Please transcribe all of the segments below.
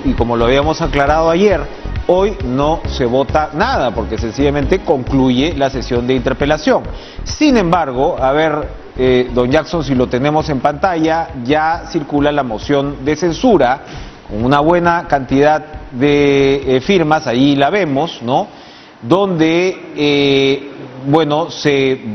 y como lo habíamos aclarado ayer, hoy no se vota nada porque sencillamente concluye la sesión de interpelación. Sin embargo, a ver, don Jackson, si lo tenemos en pantalla, ya circula la moción de censura con una buena cantidad de firmas, ahí la vemos, ¿no? Donde, bueno,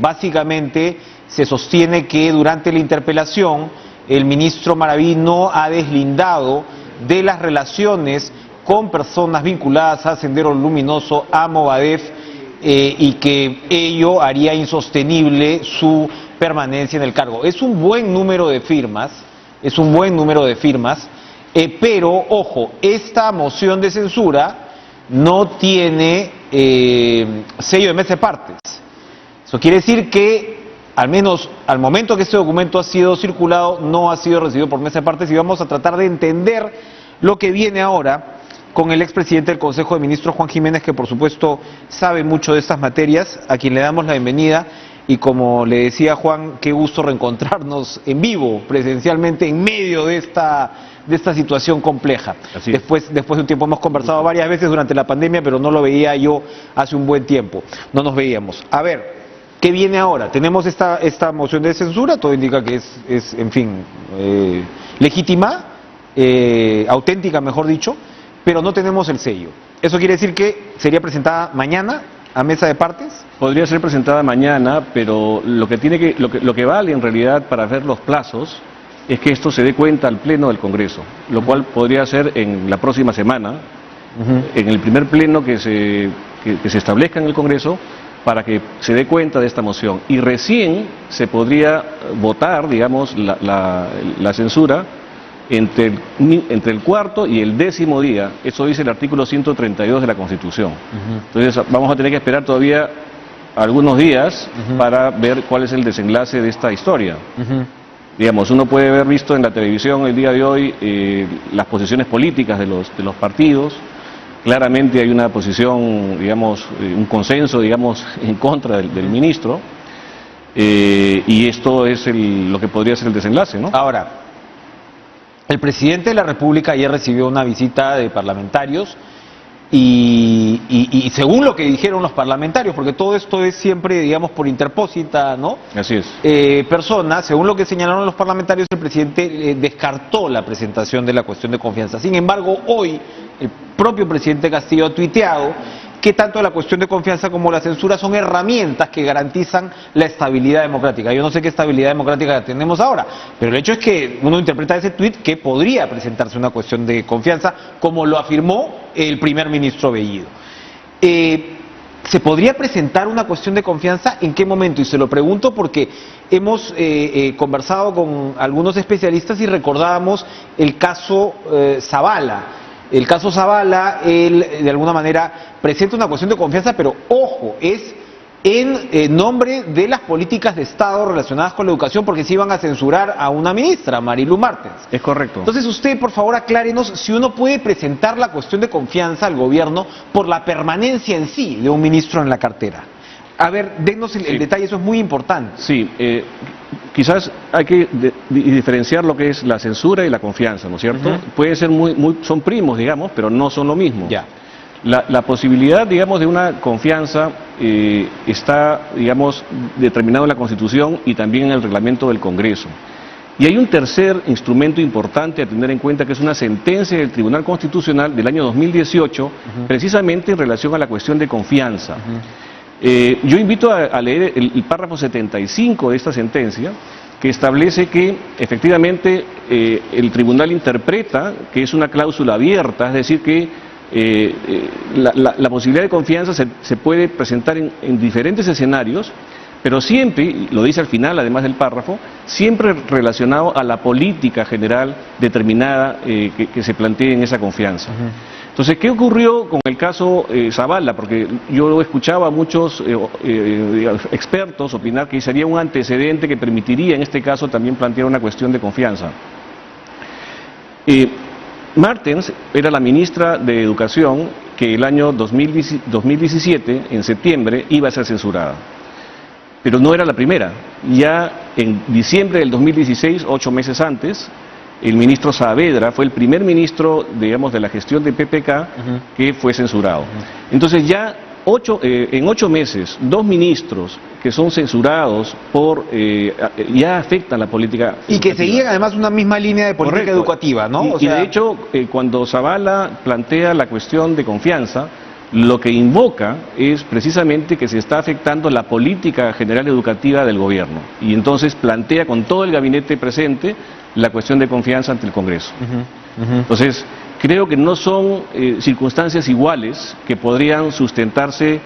básicamente se sostiene que durante la interpelación el ministro Maraví no ha deslindado de las relaciones con personas vinculadas a Sendero Luminoso, a Movadef, y que ello haría insostenible su permanencia en el cargo. Es un buen número de firmas, pero, ojo, esta moción de censura no tiene sello de mesa de partes. Eso quiere decir que, al menos al momento que este documento ha sido circulado, no ha sido recibido por mesa de partes, y vamos a tratar de entender lo que viene ahora con el expresidente del Consejo de Ministros, Juan Jiménez, que por supuesto sabe mucho de estas materias, a quien le damos la bienvenida. Y como le decía Juan, qué gusto reencontrarnos en vivo, presencialmente, en medio de esta situación compleja. Después de un tiempo, hemos conversado varias veces durante la pandemia, pero no lo veía yo hace un buen tiempo, no nos veíamos. A ver, ¿qué viene ahora? Tenemos esta moción de censura, todo indica que es en fin, legítima, auténtica, mejor dicho, pero no tenemos el sello. ¿Eso quiere decir que sería presentada mañana a mesa de partes? Podría ser presentada mañana, pero lo que vale en realidad para ver los plazos es que esto se dé cuenta al Pleno del Congreso, lo cual podría ser en la próxima semana, en el primer pleno que se establezca en el Congreso, para que se dé cuenta de esta moción. Y recién se podría votar, digamos, la censura entre el cuarto y el 10º día. Eso dice el artículo 132 de la Constitución. Entonces vamos a tener que esperar todavía algunos días para ver cuál es el desenlace de esta historia. Digamos, uno puede haber visto en la televisión el día de hoy las posiciones políticas de los partidos. Claramente hay una posición, digamos, un consenso, digamos, en contra del ministro, y esto es lo que podría ser el desenlace, ¿no? Ahora, el presidente de la República ayer recibió una visita de parlamentarios y según lo que dijeron los parlamentarios, porque todo esto es siempre, digamos, por interpósita, ¿no? Así es. Persona, según lo que señalaron los parlamentarios, el presidente descartó la presentación de la cuestión de confianza. Sin embargo, hoy el propio presidente Castillo ha tuiteado que tanto la cuestión de confianza como la censura son herramientas que garantizan la estabilidad democrática. Yo no sé qué estabilidad democrática tenemos ahora, pero el hecho es que uno interpreta ese tuit que podría presentarse una cuestión de confianza, como lo afirmó el primer ministro Bellido. ¿Se podría presentar una cuestión de confianza? ¿En qué momento? Y se lo pregunto porque hemos conversado con algunos especialistas y recordábamos el caso Zavala. El caso Zavala, él de alguna manera presenta una cuestión de confianza, pero ojo, es en nombre de las políticas de Estado relacionadas con la educación, porque se iban a censurar a una ministra, Marilu Martens. Es correcto. Entonces usted, por favor, aclárenos si uno puede presentar la cuestión de confianza al gobierno por la permanencia en sí de un ministro en la cartera. A ver, denos el detalle, eso es muy importante. Sí, quizás hay que diferenciar lo que es la censura y la confianza, ¿no es cierto? Puede ser son primos, digamos, pero no son lo mismo. Ya. La posibilidad, digamos, de una confianza está, digamos, determinado en la Constitución y también en el reglamento del Congreso. Y hay un tercer instrumento importante a tener en cuenta, que es una sentencia del Tribunal Constitucional del año 2018, precisamente en relación a la cuestión de confianza. Yo invito a leer el párrafo 75 de esta sentencia, que establece que efectivamente el tribunal interpreta que es una cláusula abierta, es decir, que la posibilidad de confianza se puede presentar en diferentes escenarios, pero siempre, y lo dice al final además del párrafo, siempre relacionado a la política general determinada que se plantee en esa confianza. Entonces, ¿qué ocurrió con el caso Zavala? Porque yo escuchaba a muchos expertos opinar que sería un antecedente que permitiría en este caso también plantear una cuestión de confianza. Martens era la ministra de Educación que el año 2017, en septiembre, iba a ser censurada. Pero no era la primera. Ya en diciembre del 2016, 8 meses antes, el ministro Saavedra fue el primer ministro, digamos, de la gestión de PPK que fue censurado. Entonces ya en 8 meses, 2 ministros que son censurados ya afectan la política y educativa. que seguían además una misma línea de política Correcto. educativa, ¿no? Y de hecho, cuando Zavala plantea la cuestión de confianza, lo que invoca es precisamente que se está afectando la política general educativa del gobierno. Y entonces plantea con todo el gabinete presente la cuestión de confianza ante el Congreso. Entonces, creo que no son circunstancias iguales que podrían sustentarse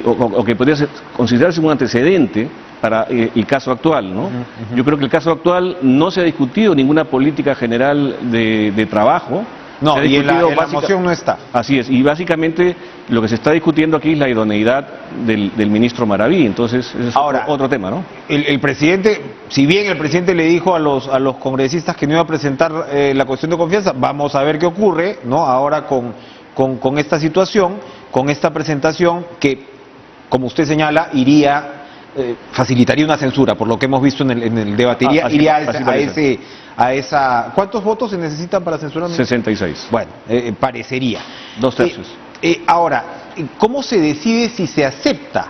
o que podría considerarse un antecedente para el caso actual, ¿no? Yo creo que el caso actual no se ha discutido ninguna política general de trabajo. No, y en la moción no está. Así es, y básicamente lo que se está discutiendo aquí es la idoneidad del ministro Maraví, entonces ese es otro tema, ¿no? El presidente, si bien el presidente le dijo a los congresistas que no iba a presentar la cuestión de confianza, vamos a ver qué ocurre, ¿no? Ahora con esta situación, con esta presentación que, como usted señala, facilitaría una censura, por lo que hemos visto en el debate, a esa... ¿Cuántos votos se necesitan para censurar? 66. Bueno, parecería. 2/3. Ahora, ¿cómo se decide si se acepta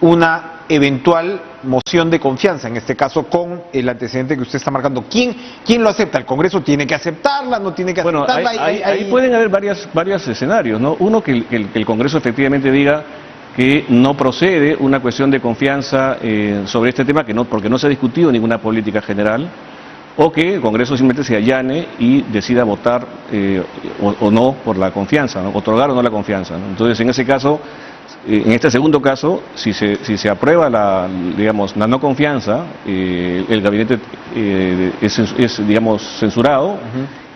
una eventual moción de confianza, en este caso con el antecedente que usted está marcando? ¿Quién lo acepta? ¿El Congreso tiene que aceptarla? ¿No tiene que aceptarla? Bueno, ahí pueden haber varios escenarios, ¿no? Uno, que el Congreso efectivamente diga que no procede una cuestión de confianza sobre este tema, porque no se ha discutido ninguna política general, o que el Congreso simplemente se allane y decida votar o no por la confianza, ¿no? Otorgar o no la confianza, ¿no? Entonces, en ese caso, en este segundo caso, si se aprueba la no confianza, el gabinete es digamos, censurado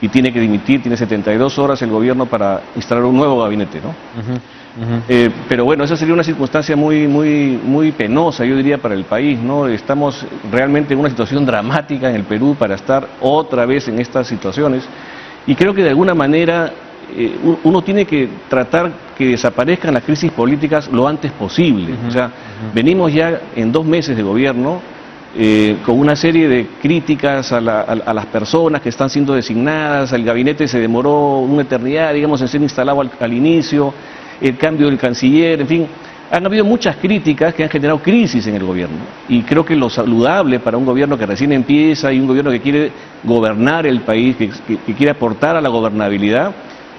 y tiene que dimitir, tiene 72 horas el gobierno para instalar un nuevo gabinete, ¿no? Pero bueno, esa sería una circunstancia muy penosa, yo diría, para el país, ¿no? Estamos realmente en una situación dramática en el Perú para estar otra vez en estas situaciones, y creo que de alguna manera uno tiene que tratar que desaparezcan las crisis políticas lo antes posible. O sea, venimos ya en 2 meses de gobierno con una serie de críticas a las personas que están siendo designadas. El gabinete se demoró una eternidad, digamos, en ser instalado al inicio, el cambio del canciller, en fin, han habido muchas críticas que han generado crisis en el gobierno, y creo que lo saludable para un gobierno que recién empieza y un gobierno que quiere gobernar el país, que quiere aportar a la gobernabilidad,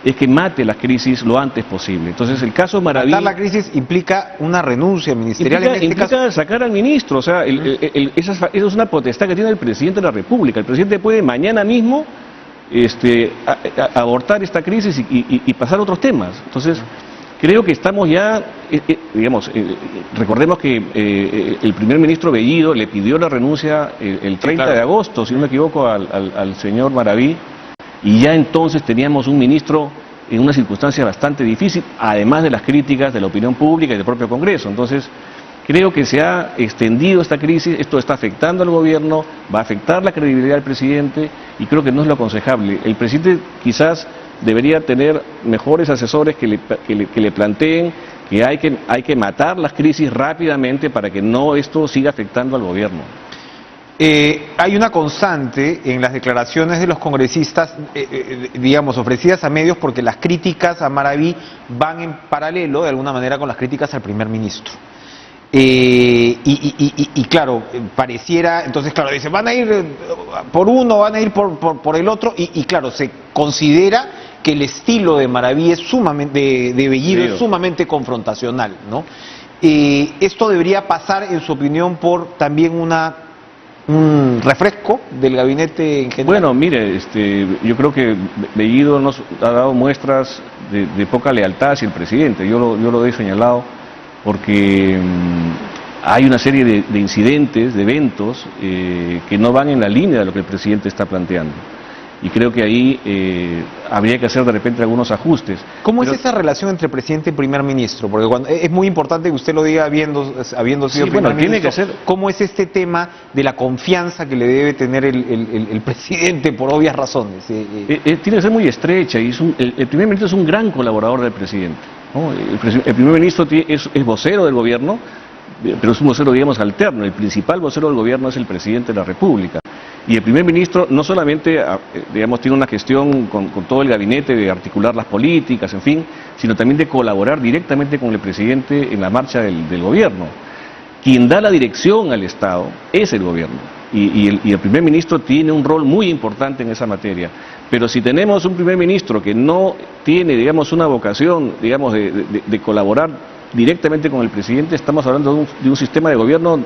es que mate las crisis lo antes posible. Entonces, el caso Maraví... Matar la crisis implica una renuncia ministerial. Implica sacar al ministro, o sea, esa es una potestad que tiene el presidente de la República. El presidente puede mañana mismo abortar esta crisis y pasar a otros temas. Entonces, creo que estamos ya, recordemos que el primer ministro Bellido le pidió la renuncia el 30 de agosto, si no me equivoco, al señor Maraví, y ya entonces teníamos un ministro en una circunstancia bastante difícil, además de las críticas de la opinión pública y del propio Congreso. Entonces, creo que se ha extendido esta crisis, esto está afectando al gobierno, va a afectar la credibilidad del presidente, y creo que no es lo aconsejable. El presidente quizás debería tener mejores asesores que le planteen que hay que matar las crisis rápidamente para que no esto siga afectando al gobierno. Hay una constante en las declaraciones de los congresistas, digamos, ofrecidas a medios, porque las críticas a Maraví van en paralelo, de alguna manera, con las críticas al primer ministro. Y claro, pareciera, entonces claro, dice, van a ir por uno, van a ir por el otro, y claro, se considera que el estilo de Maraví es sumamente, de Bellido es sumamente confrontacional, ¿no? Esto debería pasar, en su opinión, por también un refresco del gabinete en general. Bueno, mire, yo creo que Bellido nos ha dado muestras de poca lealtad hacia el presidente. Yo lo he señalado, porque hay una serie de incidentes, de eventos que no van en la línea de lo que el presidente está planteando. Y creo que ahí habría que hacer de repente algunos ajustes. ¿Cómo es esa relación entre presidente y primer ministro? Porque es muy importante que usted lo diga habiendo sido primer ministro. Tiene que ser. ¿Cómo es este tema de la confianza que le debe tener el presidente, por obvias razones? Tiene que ser muy estrecha, y el primer ministro es un gran colaborador del presidente, ¿no? El primer ministro es vocero del gobierno, pero es un vocero, digamos, alterno. El principal vocero del gobierno es el presidente de la República. Y el primer ministro no solamente, digamos, tiene una gestión con todo el gabinete de articular las políticas, en fin, sino también de colaborar directamente con el presidente en la marcha del gobierno. Quien da la dirección al Estado es el gobierno. Y el primer ministro tiene un rol muy importante en esa materia. Pero si tenemos un primer ministro que no tiene, digamos, una vocación, digamos, de colaborar directamente con el presidente, estamos hablando de un sistema de gobierno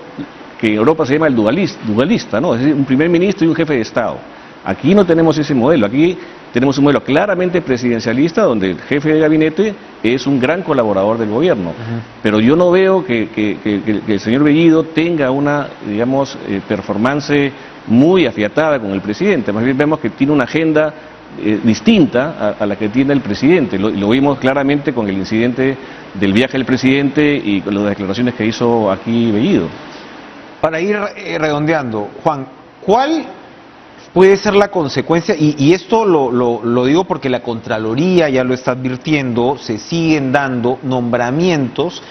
que en Europa se llama el dualista, ¿no? Es decir, un primer ministro y un jefe de Estado. Aquí no tenemos ese modelo, aquí tenemos un modelo claramente presidencialista donde el jefe de gabinete es un gran colaborador del gobierno. Pero yo no veo que el señor Bellido tenga una, digamos, performance muy afiatada con el presidente. Más bien vemos que tiene una agenda distinta a la que tiene el presidente. Lo vimos claramente con el incidente del viaje del presidente y con las declaraciones que hizo aquí Bellido. Para ir redondeando, Juan, ¿cuál puede ser la consecuencia? Y esto lo digo porque la Contraloría ya lo está advirtiendo, se siguen dando nombramientos,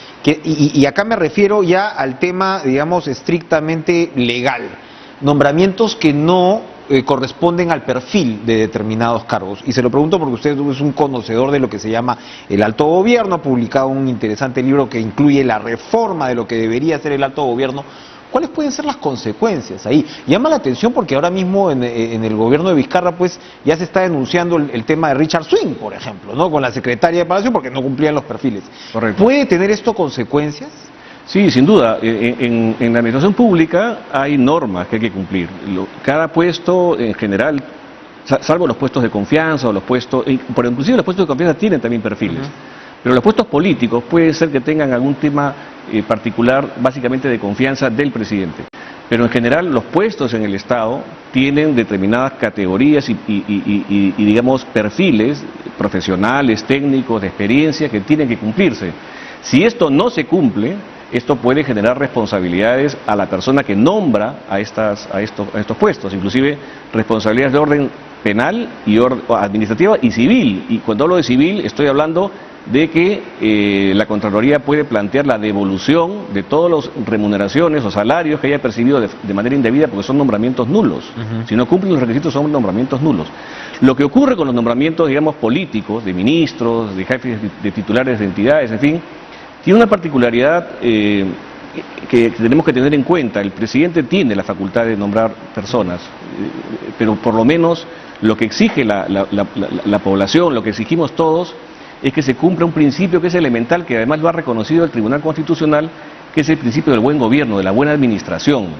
y acá me refiero ya al tema, digamos, estrictamente legal, nombramientos que no corresponden al perfil de determinados cargos. Y se lo pregunto porque usted es un conocedor de lo que se llama el alto gobierno, ha publicado un interesante libro que incluye la reforma de lo que debería ser el alto gobierno. ¿Cuáles pueden ser las consecuencias ahí? Llama la atención porque ahora mismo en el gobierno de Vizcarra pues ya se está denunciando el tema de Richard Swing, por ejemplo, ¿no? Con la secretaria de Palacio porque no cumplían los perfiles. Correcto. ¿Puede tener esto consecuencias? Sí, sin duda. En la administración pública hay normas que hay que cumplir. Cada puesto en general, salvo los puestos de confianza o los puestos, pero inclusive los puestos de confianza tienen también perfiles. Pero los puestos políticos puede ser que tengan algún tema particular, básicamente de confianza del presidente. Pero en general los puestos en el Estado tienen determinadas categorías y digamos, perfiles profesionales, técnicos, de experiencia que tienen que cumplirse. Si esto no se cumple, esto puede generar responsabilidades a la persona que nombra a estos puestos, inclusive responsabilidades de orden penal y administrativa y civil. Y cuando hablo de civil estoy hablando de que la Contraloría puede plantear la devolución de todas las remuneraciones o salarios que haya percibido de manera indebida porque son nombramientos nulos. Si no cumplen los requisitos son nombramientos nulos. Lo que ocurre con los nombramientos, digamos, políticos, de ministros, de jefes de titulares de entidades, en fin, tiene una particularidad que tenemos que tener en cuenta. El presidente tiene la facultad de nombrar personas, pero por lo menos lo que exige la población, lo que exigimos todos, es que se cumpla un principio que es elemental, que además lo ha reconocido el Tribunal Constitucional, que es el principio del buen gobierno, de la buena administración.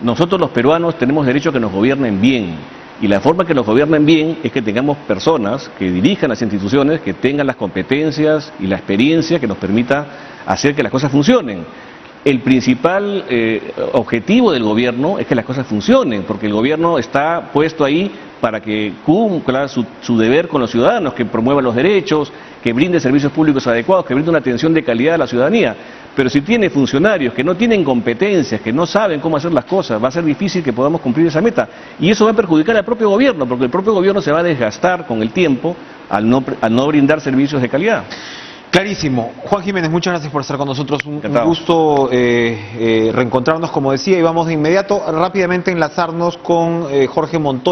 Nosotros los peruanos tenemos derecho a que nos gobiernen bien, y la forma que nos gobiernen bien es que tengamos personas que dirijan las instituciones, que tengan las competencias y la experiencia que nos permita hacer que las cosas funcionen. El principal objetivo del gobierno es que las cosas funcionen, porque el gobierno está puesto ahí para que cumpla su deber con los ciudadanos, que promueva los derechos, que brinde servicios públicos adecuados, que brinde una atención de calidad a la ciudadanía. Pero si tiene funcionarios que no tienen competencias, que no saben cómo hacer las cosas, va a ser difícil que podamos cumplir esa meta. Y eso va a perjudicar al propio gobierno, porque el propio gobierno se va a desgastar con el tiempo al no brindar servicios de calidad. Clarísimo. Juan Jiménez, muchas gracias por estar con nosotros. Un gusto reencontrarnos, como decía, y vamos de inmediato rápidamente a enlazarnos con Jorge Montoya.